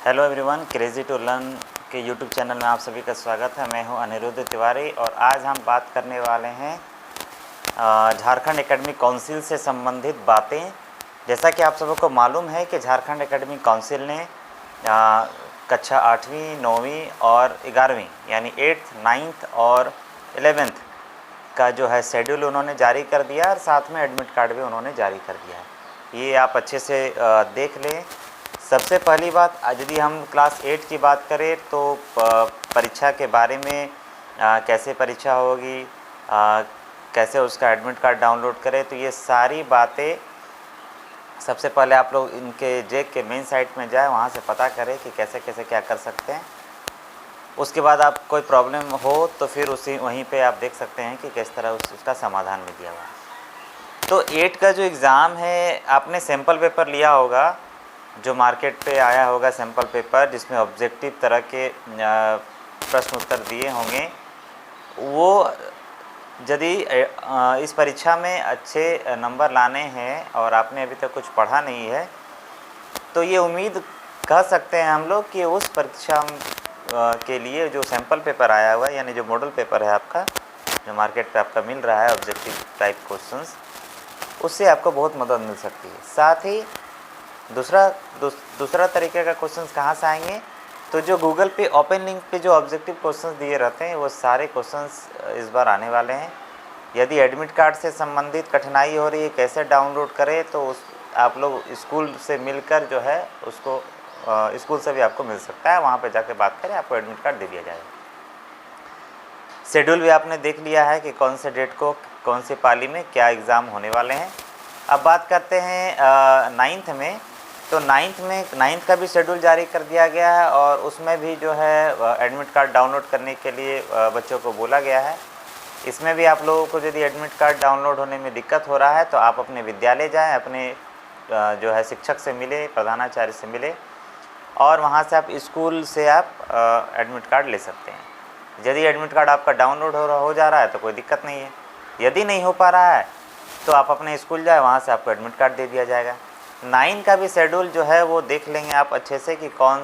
Hello everyone, crazy to learn के YouTube channel में आप सभी का स्वागत है। मैं हूं अनिरुद्ध तिवारी और आज हम बात करने वाले हैं झारखंड एकेडमिक काउंसिल से संबंधित बातें। जैसा कि आप सबको मालूम है कि झारखंड एकेडमिक काउंसिल ने कक्षा 8वीं 9वीं और 11वीं यानी 8th 9th और 11th का जो है शेड्यूल उन्होंने जारी कर दिया और साथ में एडमिट कार्ड भी उन्होंने जारी कर दिया है। ये आप अच्छे से देख लें। सबसे पहली बात, यदि हम क्लास 8 की बात करें तो परीक्षा के बारे में कैसे परीक्षा होगी, कैसे उसका एडमिट कार्ड डाउनलोड करें, तो ये सारी बातें सबसे पहले आप लोग इनके जेक के मेन साइट में जाए, वहाँ से पता करें कि कैसे कैसे क्या कर सकते हैं। उसके बाद आप कोई प्रॉब्लम हो तो फिर वहीं पे आप देख सकते हैं कि किस तरह उसका समाधान भी दिया हुआ है। तो 8 का जो एग्ज़ाम है, आपने सैम्पल पेपर लिया होगा जो मार्केट पे आया होगा, सैम्पल पेपर जिसमें ऑब्जेक्टिव तरह के प्रश्न उत्तर दिए होंगे। वो यदि इस परीक्षा में अच्छे नंबर लाने हैं और आपने अभी तक कुछ पढ़ा नहीं है तो ये उम्मीद कह सकते हैं हम लोग कि उस परीक्षा के लिए जो सैम्पल पेपर आया हुआ है, यानी जो मॉडल पेपर है आपका, जो मार्केट पे आपका मिल रहा है ऑब्जेक्टिव टाइप क्वेश्चंस, उससे आपको बहुत मदद मिल सकती है। साथ ही दूसरा तरीके का क्वेश्चंस कहाँ से आएंगे, तो जो गूगल पे ओपन लिंक पे जो ऑब्जेक्टिव क्वेश्चंस दिए रहते हैं वो सारे क्वेश्चंस इस बार आने वाले हैं। यदि एडमिट कार्ड से संबंधित कठिनाई हो रही है कैसे डाउनलोड करें, तो आप लोग स्कूल से मिलकर जो है उसको स्कूल से भी आपको मिल सकता है, वहाँ पे जाके बात करें, आपको एडमिट कार्ड दे दिया जाएगा। शेड्यूल भी आपने देख लिया है कि कौन से डेट को कौन सी पाली में क्या एग्ज़ाम होने वाले हैं। अब बात करते हैं 9th में। तो 9th का भी शेड्यूल जारी कर दिया गया है और उसमें भी जो है एडमिट कार्ड डाउनलोड करने के लिए बच्चों को बोला गया है। इसमें भी आप लोगों को यदि एडमिट कार्ड डाउनलोड होने में दिक्कत हो रहा है तो आप अपने विद्यालय जाएं, अपने जो है शिक्षक से मिले, प्रधानाचार्य से मिले और वहां से आप स्कूल से आप एडमिट कार्ड ले सकते हैं। यदि एडमिट कार्ड आपका डाउनलोड हो जा रहा है तो कोई दिक्कत नहीं है। यदि नहीं हो पा रहा है तो आप अपने स्कूल जाए, वहाँ से आपको एडमिट कार्ड दे दिया जाएगा। 9 का भी शेड्यूल जो है वो देख लेंगे आप अच्छे से कि कौन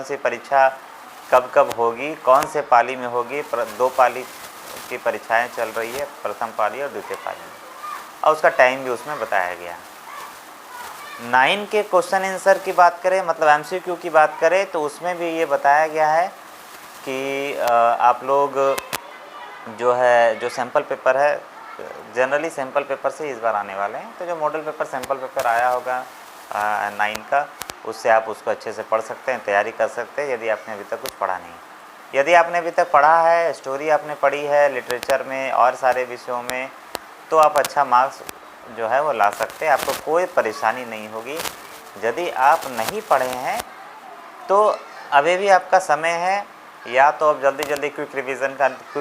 सी परीक्षा कब कब होगी, कौन से पाली में होगी। 2 पाली की परीक्षाएं चल रही है, प्रथम पाली और द्वितीय पाली में, और उसका टाइम भी उसमें बताया गया है। 9 के क्वेश्चन आंसर की बात करें, मतलब MCQ की बात करें, तो उसमें भी ये बताया गया है कि आप लोग जो सैम्पल पेपर है, जनरली सैम्पल पेपर से इस बार आने वाले हैं, तो जो मॉडल पेपर सैम्पल पेपर आया होगा 9 का, उससे आप उसको अच्छे से पढ़ सकते हैं, तैयारी कर सकते हैं यदि आपने अभी तक कुछ पढ़ा नहीं। यदि आपने अभी तक पढ़ा है, स्टोरी आपने पढ़ी है लिटरेचर में और सारे विषयों में, तो आप अच्छा मार्क्स जो है वो ला सकते हैं, आपको कोई परेशानी नहीं होगी। यदि आप नहीं पढ़े हैं तो अभी भी आपका समय है, या तो आप जल्दी क्विक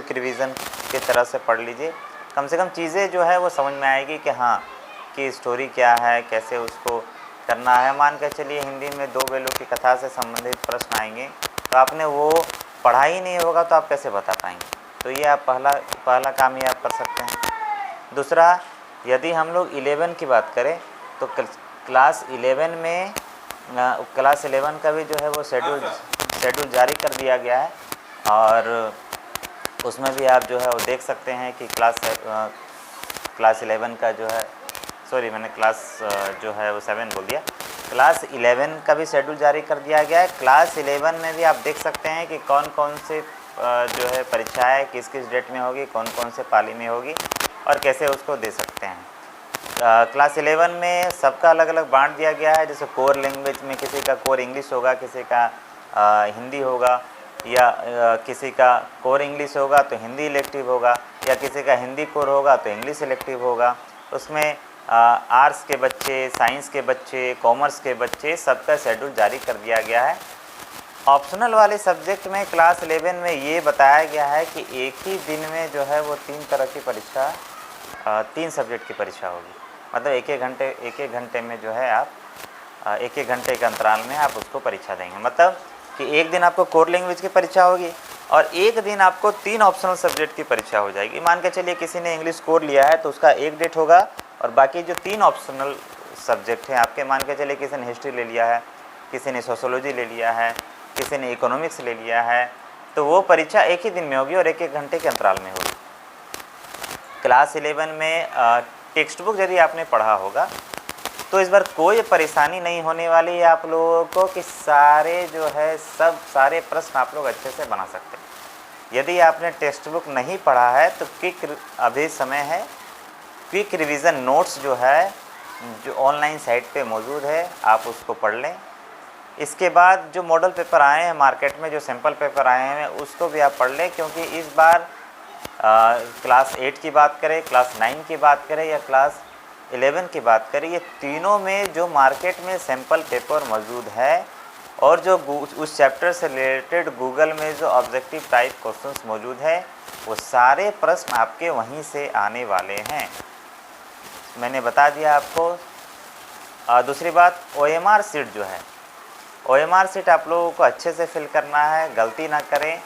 रिवीजन की तरह से पढ़ लीजिए। कम से कम चीज़ें जो है वो समझ में आएगी कि हाँ कि स्टोरी क्या है, कैसे उसको करना है। मान के चलिए हिंदी में 2 बैलों की कथा से संबंधित प्रश्न आएंगे, तो आपने वो पढ़ा ही नहीं होगा तो आप कैसे बता पाएंगे। तो ये आप पहला काम ही आप कर सकते हैं। दूसरा, यदि हम लोग 11 की बात करें तो क्लास 11 में क्लास 11 का भी जो है वो शेड्यूल जारी कर दिया गया है और उसमें भी आप जो है वो देख सकते हैं कि क्लास 11 का जो है, सॉरी मैंने क्लास जो है वो 7 बोल दिया। क्लास 11 का भी शेड्यूल जारी कर दिया गया है। क्लास 11 में भी आप देख सकते हैं कि कौन से जो है परीक्षाएँ किस डेट में होगी, कौन से पाली में होगी और कैसे उसको दे सकते हैं। क्लास 11 में सबका अलग अलग बांट दिया गया है। जैसे कोर लैंग्वेज में किसी का कोर इंग्लिश होगा, किसी का हिंदी होगा, या किसी का कोर इंग्लिश होगा तो हिंदी इलेक्टिव होगा, या किसी का हिंदी कोर होगा तो इंग्लिश इलेक्टिव होगा। उसमें आर्ट्स के बच्चे, साइंस के बच्चे, कॉमर्स के बच्चे, सबका शेड्यूल जारी कर दिया गया है। ऑप्शनल वाले सब्जेक्ट में क्लास 11 में ये बताया गया है कि एक ही दिन में जो है वो 3 तरह की परीक्षा, 3 सब्जेक्ट की परीक्षा होगी। मतलब एक एक घंटे में जो है आप एक घंटे के अंतराल में आप उसको परीक्षा देंगे। मतलब कि एक दिन आपको कोर लैंग्वेज की परीक्षा होगी और एक दिन आपको 3 ऑप्शनल सब्जेक्ट की परीक्षा हो जाएगी। मान के चलिए किसी ने इंग्लिश कोर लिया है तो उसका एक डेट होगा और बाकी जो 3 ऑप्शनल सब्जेक्ट हैं आपके, मान के चलिए किसी ने हिस्ट्री ले लिया है किसी ने सोशोलॉजी ले लिया है, किसी ने इकोनॉमिक्स ले लिया है, तो वो परीक्षा एक ही दिन में होगी और एक एक घंटे के अंतराल में होगी। क्लास 11 में टेक्स्ट बुक यदि आपने पढ़ा होगा तो इस बार कोई परेशानी नहीं होने वाली है आप लोगों को कि सारे जो है सब सारे प्रश्न आप लोग अच्छे से बना सकते हैं। यदि आपने टेक्स्ट बुक नहीं पढ़ा है तो क्विक अभी समय है, क्विक रिवीजन नोट्स जो है जो ऑनलाइन साइट पे मौजूद है आप उसको पढ़ लें। इसके बाद जो मॉडल पेपर आए हैं मार्केट में, जो सैम्पल पेपर आए हैं उसको भी आप पढ़ लें, क्योंकि इस बार क्लास 8 की बात करें, क्लास 9 की बात करें या क्लास 11 की बात करें, ये तीनों में जो मार्केट में सैम्पल पेपर मौजूद है और जो उस चैप्टर से रिलेटेड गूगल में जो ऑब्जेक्टिव टाइप क्वेश्चंस मौजूद है वो सारे प्रश्न आपके वहीं से आने वाले हैं। मैंने बता दिया आपको। दूसरी बात, OMR शीट जो है, OMR शीट आप लोगों को अच्छे से फिल करना है, गलती ना करें।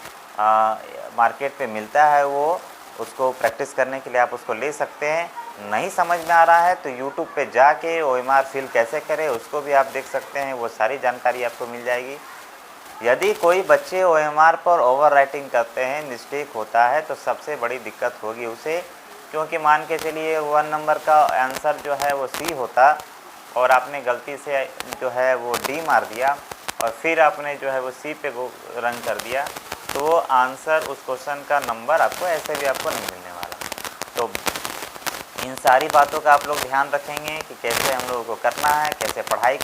मार्केट पे मिलता है वो, उसको प्रैक्टिस करने के लिए आप उसको ले सकते हैं। नहीं समझ में आ रहा है तो YouTube पे जाके OMR फिल कैसे करें उसको भी आप देख सकते हैं, वो सारी जानकारी आपको मिल जाएगी। यदि कोई बच्चे OMR पर ओवर राइटिंग करते हैं, मिस्टेक होता है, तो सबसे बड़ी दिक्कत होगी उसे, क्योंकि मान के चलिए 1 नंबर का आंसर जो है वो C होता और आपने गलती से जो है वो D मार दिया और फिर आपने जो है वो C पे वो रन कर दिया, तो वो आंसर उस क्वेश्चन का नंबर आपको ऐसे भी आपको नहीं मिलने वाला। तो इन सारी बातों का आप लोग ध्यान रखेंगे कि कैसे हम लोगों को करना है, कैसे पढ़ाई